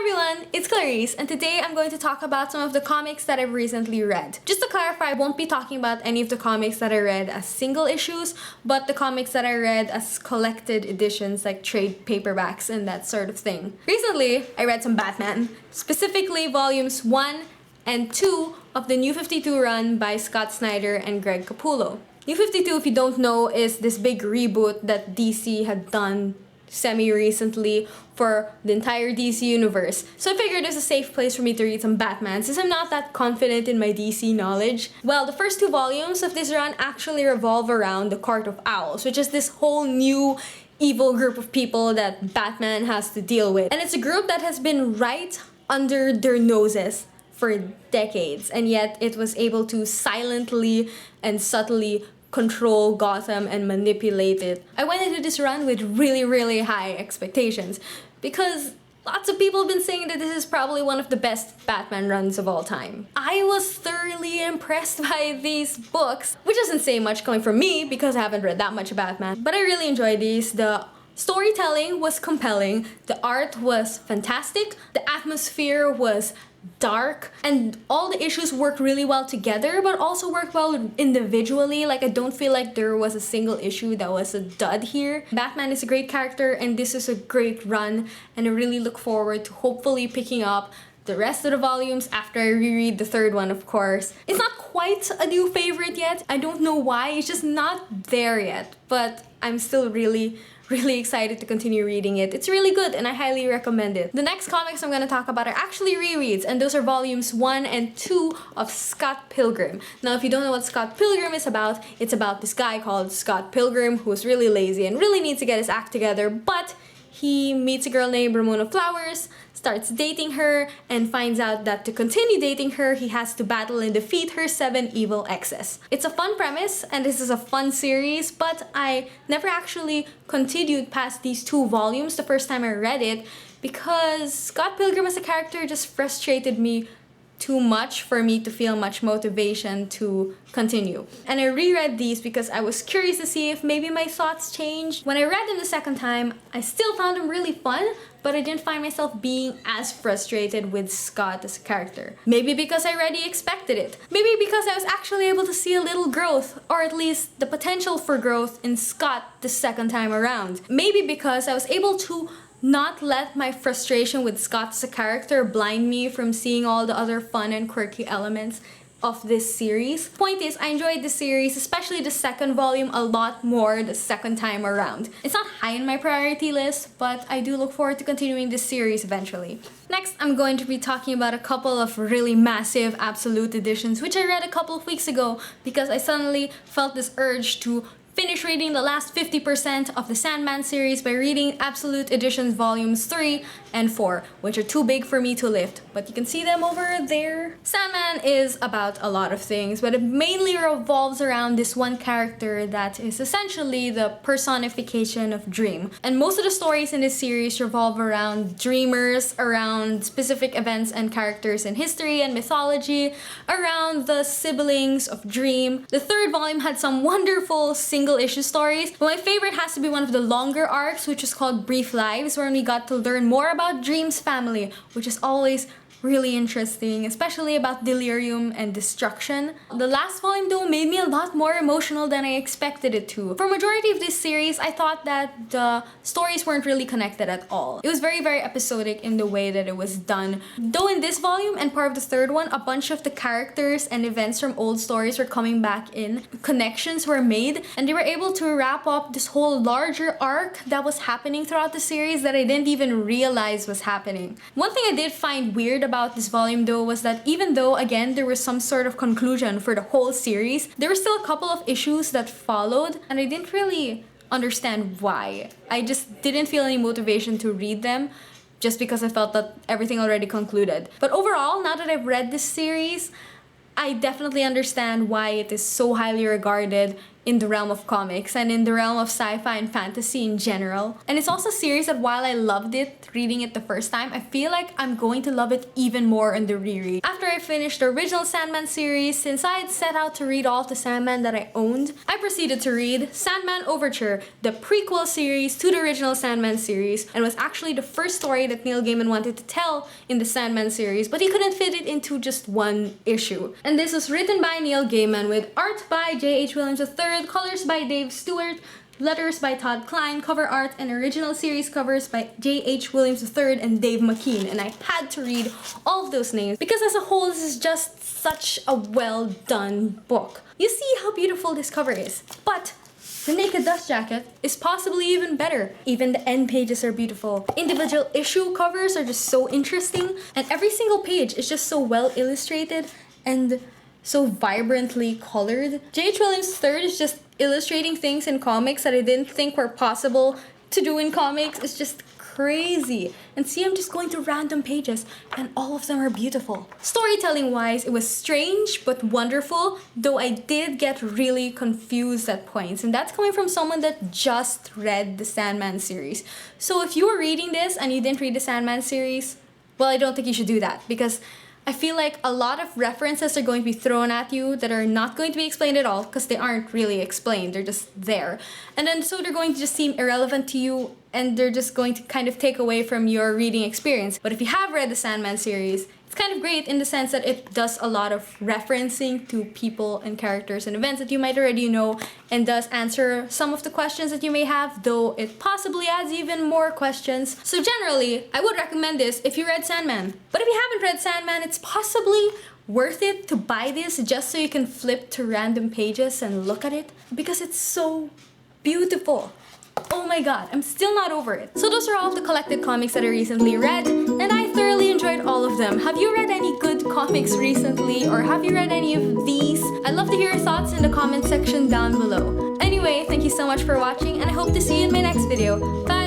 everyone, it's Clarice, and today I'm going to talk about some of the comics that I've recently read. Just to clarify, I won't be talking about any of the comics that I read as single issues, but the comics that I read as collected editions, like trade paperbacks and that sort of thing. Recently, I read some Batman, specifically volumes 1 and 2 of the New 52 run by Scott Snyder and Greg Capullo. New 52, if you don't know, is this big reboot that DC had done semi-recently for the entire DC universe. So I figured it's a safe place for me to read some Batman since I'm not that confident in my DC knowledge. Well, the first 2 volumes of this run actually revolve around the Court of Owls, which is this whole new evil group of people that Batman has to deal with. And it's a group that has been right under their noses for decades, and yet it was able to silently and subtly control Gotham and manipulate it. I went into this run with really high expectations because lots of people have been saying that this is probably one of the best Batman runs of all time. I was thoroughly impressed by these books, which doesn't say much coming from me because I haven't read that much Batman, but I really enjoyed these. The storytelling was compelling, the art was fantastic, the atmosphere was dark, and all the issues work really well together but also work well individually. Like, I don't feel like there was a single issue that was a dud here. Batman is a great character and this is a great run, and I really look forward to hopefully picking up the rest of the volumes after I reread the 3rd one, of course. It's not quite a new favorite yet. I don't know why, it's just not there yet, but I'm still really excited to continue reading it. It's really good and I highly recommend it. The next comics I'm gonna talk about are actually rereads, and those are volumes 1 and 2 of Scott Pilgrim. Now, if you don't know what Scott Pilgrim is about, it's about this guy called Scott Pilgrim who's really lazy and really needs to get his act together, but he meets a girl named Ramona Flowers, starts dating her, and finds out that to continue dating her, he has to battle and defeat her 7 evil exes. It's a fun premise, and this is a fun series, but I never actually continued past these 2 volumes the first time I read it because Scott Pilgrim as a character just frustrated me too much for me to feel much motivation to continue. And I reread these because I was curious to see if maybe my thoughts changed. When I read them the second time, I still found them really fun, but I didn't find myself being as frustrated with Scott as a character. Maybe because I already expected it. Maybe because I was actually able to see a little growth, or at least the potential for growth in Scott the second time around. Maybe because I was able to not let my frustration with Scott as a character blind me from seeing all the other fun and quirky elements of this series. Point is, I enjoyed this series, especially the 2nd volume, a lot more the second time around. It's not high in my priority list, but I do look forward to continuing this series eventually. Next, I'm going to be talking about a couple of really massive absolute editions, which I read a couple of weeks ago because I suddenly felt this urge to finish reading the last 50% of the Sandman series by reading Absolute Editions volumes 3 and 4, which are too big for me to lift, but you can see them over there. Sandman is about a lot of things, but it mainly revolves around this one character that is essentially the personification of dream. And most of the stories in this series revolve around dreamers, around specific events and characters in history and mythology, around the siblings of Dream. The 3rd volume had some wonderful single issue stories, but my favorite has to be one of the longer arcs, which is called Brief Lives, where we got to learn more about Dream's family, which is always really interesting, especially about delirium and destruction. The last volume though made me a lot more emotional than I expected it to. For majority of this series, I thought that the stories weren't really connected at all. It was very episodic in the way that it was done. Though in this volume and part of the 3rd one, a bunch of the characters and events from old stories were coming back in. Connections were made, and they were able to wrap up this whole larger arc that was happening throughout the series that I didn't even realize was happening. One thing I did find weird about this volume though was that even though again there was some sort of conclusion for the whole series, there were still a couple of issues that followed, and I didn't really understand why. I just didn't feel any motivation to read them just because I felt that everything already concluded. But overall, now that I've read this series, I definitely understand why it is so highly regarded. in the realm of comics and in the realm of sci-fi and fantasy in general. And it's also a series that while I loved it, reading it the first time, I feel like I'm going to love it even more in the reread. After I finished the original Sandman series, since I had set out to read all of the Sandman that I owned, I proceeded to read Sandman Overture, the prequel series to the original Sandman series, and was actually the first story that Neil Gaiman wanted to tell in the Sandman series, but he couldn't fit it into just one issue. And this was written by Neil Gaiman with art by J.H. Williams III, colors by Dave Stewart, letters by Todd Klein, cover art and original series covers by J.H. Williams III and Dave McKean. And I had to read all of those names because as a whole, this is just such a well done book. You see how beautiful this cover is, but the Naked Dust Jacket is possibly even better. Even the end pages are beautiful. Individual issue covers are just so interesting, and every single page is just so well illustrated and so vibrantly colored. J.H. Williams III is just illustrating things in comics that I didn't think were possible to do in comics. It's just crazy. And see, I'm just going through random pages and all of them are beautiful. Storytelling wise, it was strange but wonderful, though I did get really confused at points, and that's coming from someone that just read the Sandman series. So if you were reading this and you didn't read the Sandman series, well, I don't think you should do that, because I feel like a lot of references are going to be thrown at you that are not going to be explained at all because they aren't really explained, they're just there. And then so they're going to just seem irrelevant to you and they're just going to kind of take away from your reading experience. But if you have read the Sandman series, it's kind of great in the sense that it does a lot of referencing to people and characters and events that you might already know and does answer some of the questions that you may have, though it possibly adds even more questions. So generally, I would recommend this if you read Sandman. But if you haven't read Sandman, it's possibly worth it to buy this just so you can flip to random pages and look at it because it's so beautiful. Oh my god, I'm still not over it. So those are all of the collected comics that I recently read, and I thoroughly enjoyed all of them. Have you read any good comics recently, or have you read any of these? I'd love to hear your thoughts in the comment section down below. Anyway, thank you so much for watching, and I hope to see you in my next video. Bye!